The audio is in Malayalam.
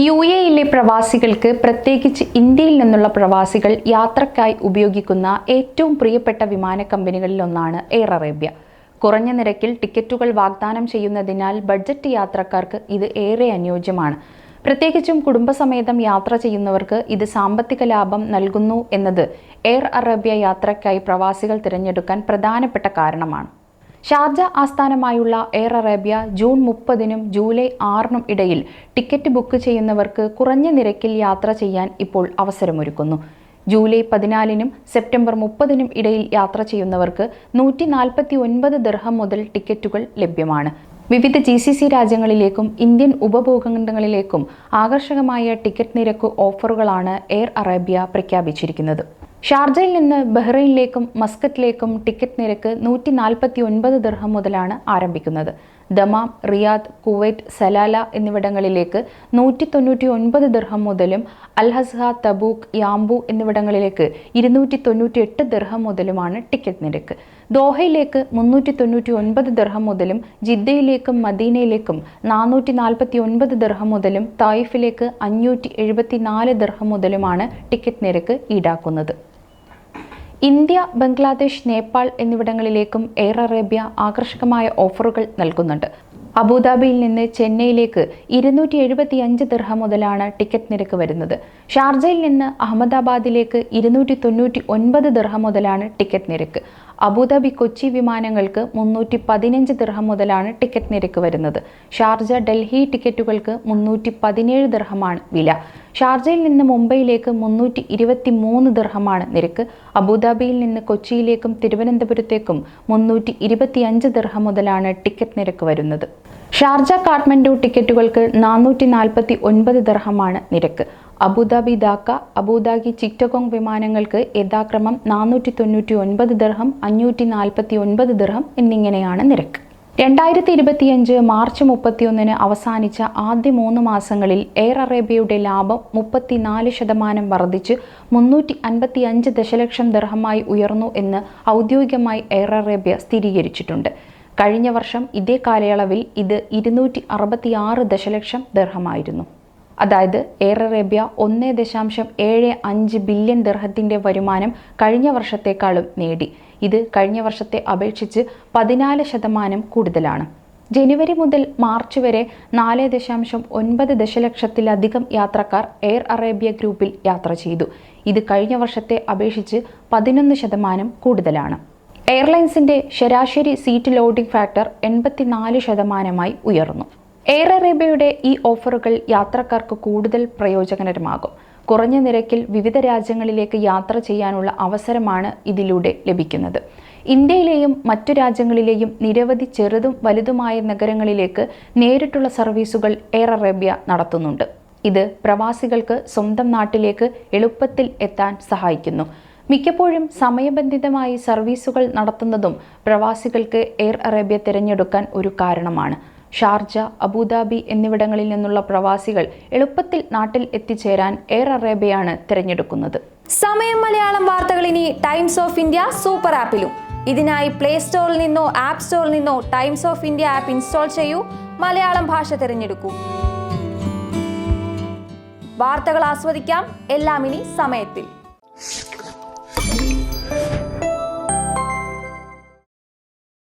യുഎഇയിലെ പ്രവാസികൾക്ക്, പ്രത്യേകിച്ച് ഇന്ത്യയിൽ നിന്നുള്ള പ്രവാസികൾ യാത്രക്കായി ഉപയോഗിക്കുന്ന ഏറ്റവും പ്രിയപ്പെട്ട വിമാന കമ്പനികളിലൊന്നാണ് എയർ അറേബ്യ. കുറഞ്ഞ നിരക്കിൽ ടിക്കറ്റുകൾ വാഗ്ദാനം ചെയ്യുന്നതിനാൽ ബഡ്ജറ്റ് യാത്രക്കാർക്ക് ഇത് ഏറെ അനുയോജ്യമാണ്. പ്രത്യേകിച്ചും കുടുംബസമേതം യാത്ര ചെയ്യുന്നവർക്ക് ഇത് സാമ്പത്തിക ലാഭം നൽകുന്നു എന്നത് എയർ അറേബ്യ യാത്രയ്ക്കായി പ്രവാസികൾ തിരഞ്ഞെടുക്കാൻ പ്രധാനപ്പെട്ട കാരണമാണ്. ഷാർജ ആസ്ഥാനമായുള്ള എയർ അറേബ്യ ജൂൺ 30-നും ജൂലൈ 6-നും ഇടയിൽ ടിക്കറ്റ് ബുക്ക് ചെയ്യുന്നവർക്ക് കുറഞ്ഞ നിരക്കിൽ യാത്ര ചെയ്യാൻ ഇപ്പോൾ അവസരമൊരുക്കുന്നു. ജൂലൈ 14-നും സെപ്റ്റംബർ 30-നും ഇടയിൽ യാത്ര ചെയ്യുന്നവർക്ക് 149 ദിർഹം മുതൽ ടിക്കറ്റുകൾ ലഭ്യമാണ്. വിവിധ GCC രാജ്യങ്ങളിലേക്കും ഇന്ത്യൻ ഉപഭൂഖണ്ഡങ്ങളിലേക്കും ആകർഷകമായ ടിക്കറ്റ് നിരക്ക് ഓഫറുകളാണ് എയർ അറേബ്യ പ്രഖ്യാപിച്ചിരിക്കുന്നത്. ഷാർജയിൽ നിന്ന് ബഹ്റൈനിലേക്കും മസ്കറ്റിലേക്കും ടിക്കറ്റ് നിരക്ക് 149 ദിർഹം മുതലാണ് ആരംഭിക്കുന്നത്. ദമാം, റിയാദ്, കുവൈറ്റ്, സലാല എന്നിവിടങ്ങളിലേക്ക് 199 ദിർഹം മുതലും അൽഹസ്ഹ, തബൂക്ക്, യാംബു എന്നിവിടങ്ങളിലേക്ക് 298 ദിർഹം മുതലുമാണ് ടിക്കറ്റ് നിരക്ക്. ദോഹയിലേക്ക് 399 ദിർഹം മുതലും ജിദ്ദയിലേക്കും മദീനയിലേക്കും 449 ദിർഹം മുതലും തായിഫിലേക്ക് 574 ദിർഹം മുതലുമാണ് ടിക്കറ്റ് നിരക്ക് ഈടാക്കുന്നത്. ഇന്ത്യ, ബംഗ്ലാദേശ്, നേപ്പാൾ എന്നിവിടങ്ങളിലേക്കും എയർ അറേബ്യ ആകർഷകമായ ഓഫറുകൾ നൽകുന്നുണ്ട്. അബുദാബിയിൽ നിന്ന് ചെന്നൈയിലേക്ക് 275 ദിർഹം മുതലാണ് ടിക്കറ്റ് നിരക്ക് വരുന്നത്. ഷാർജയിൽ നിന്ന് അഹമ്മദാബാദിലേക്ക് 299 ദിർഹം മുതലാണ് ടിക്കറ്റ് നിരക്ക്. അബുദാബി, കൊച്ചി വിമാനങ്ങൾക്ക് 315 ദിർഹം മുതലാണ് ടിക്കറ്റ് നിരക്ക് വരുന്നത്. ഷാർജ, ഡൽഹി ടിക്കറ്റുകൾക്ക് 317 ദിർഹമാണ് വില. ഷാർജയിൽ നിന്ന് മുംബൈയിലേക്ക് 323 ദിർഹമാണ് നിരക്ക്. അബുദാബിയിൽ നിന്ന് കൊച്ചിയിലേക്കും തിരുവനന്തപുരത്തേക്കും 325 ദിർഹം മുതലാണ് ടിക്കറ്റ് നിരക്ക് വരുന്നത്. ഷാർജ, കാഠ്മണ്ഡു ടിക്കറ്റുകൾക്ക് 449 ദിർഹമാണ് നിരക്ക്. അബുദാബി, ധാക്ക, അബുദാബി, ചിറ്റഗോങ് വിമാനങ്ങൾക്ക് യഥാക്രമം 499 ദിർഹം, 549 ദിർഹം എന്നിങ്ങനെയാണ് നിരക്ക്. 2025 മാർച്ച് 31-ന് അവസാനിച്ച ആദ്യ 3 മാസങ്ങളിൽ എയർ അറേബ്യയുടെ ലാഭം 34% വർദ്ധിച്ച് 355 ദശലക്ഷം ദിർഹമായി ഉയർന്നു എന്ന് ഔദ്യോഗികമായി എയർ അറേബ്യ സ്ഥിരീകരിച്ചിട്ടുണ്ട്. കഴിഞ്ഞ വർഷം ഇതേ കാലയളവിൽ ഇത് 266 ദശലക്ഷം ദിർഹമായിരുന്നു. അതായത് എയർ അറേബ്യ 1.75 ബില്യൺ ദിർഹത്തിൻ്റെ വരുമാനം കഴിഞ്ഞ വർഷത്തേക്കാളും നേടി. ഇത് കഴിഞ്ഞ വർഷത്തെ അപേക്ഷിച്ച് 14% കൂടുതലാണ്. ജനുവരി മുതൽ മാർച്ച് വരെ 4.9 ദശലക്ഷത്തിലധികം യാത്രക്കാർ എയർ അറേബ്യ ഗ്രൂപ്പിൽ യാത്ര ചെയ്തു. ഇത് കഴിഞ്ഞ വർഷത്തെ അപേക്ഷിച്ച് 11% കൂടുതലാണ്. എയർലൈൻസിന്റെ ശരാശരി സീറ്റ് ലോഡിംഗ് ഫാക്ടർ 84% ഉയർന്നു. എയർ അറേബ്യയുടെ ഈ ഓഫറുകൾ യാത്രക്കാർക്ക് കൂടുതൽ പ്രയോജനകരമാകും. കുറഞ്ഞ നിരക്കിൽ വിവിധ രാജ്യങ്ങളിലേക്ക് യാത്ര ചെയ്യാനുള്ള അവസരമാണ് ഇതിലൂടെ ലഭിക്കുന്നത്. ഇന്ത്യയിലെയും മറ്റു രാജ്യങ്ങളിലെയും നിരവധി ചെറുതും വലുതുമായ നഗരങ്ങളിലേക്ക് നേരിട്ടുള്ള സർവീസുകൾ എയർ അറേബ്യ നടത്തുന്നുണ്ട്. ഇത് പ്രവാസികൾക്ക് സ്വന്തം നാട്ടിലേക്ക് എളുപ്പത്തിൽ എത്താൻ സഹായിക്കുന്നു. മിക്കപ്പോഴും സമയബന്ധിതമായി സർവീസുകൾ നടത്തുന്നതും പ്രവാസികൾക്ക് എയർ അറേബ്യ തിരഞ്ഞെടുക്കാൻ ഒരു കാരണമാണ്. ഷാർജ, അബുദാബി എന്നിവിടങ്ങളിൽ നിന്നുള്ള പ്രവാസികൾ എളുപ്പത്തിൽ നാട്ടിൽ എത്തിച്ചേരാൻ എയർ അറേബ്യയാണ് തിരഞ്ഞെടുക്കുന്നത്. സമയം മലയാളം വാർത്തകൾ ഇനി ടൈംസ് ഓഫ് ഇന്ത്യ സൂപ്പർ ആപ്പിലും. ഇതിനായി പ്ലേ സ്റ്റോറിൽ നിന്നോ ആപ്പ് സ്റ്റോറിൽ നിന്നോ times of India app install ചെയ്യൂ. മലയാളം ഭാഷ തിരഞ്ഞെടുക്കൂ. വാർത്തകൾ ആസ്വദിക്കാം. എല്ലാം ഇനി സമയത്തിൽ.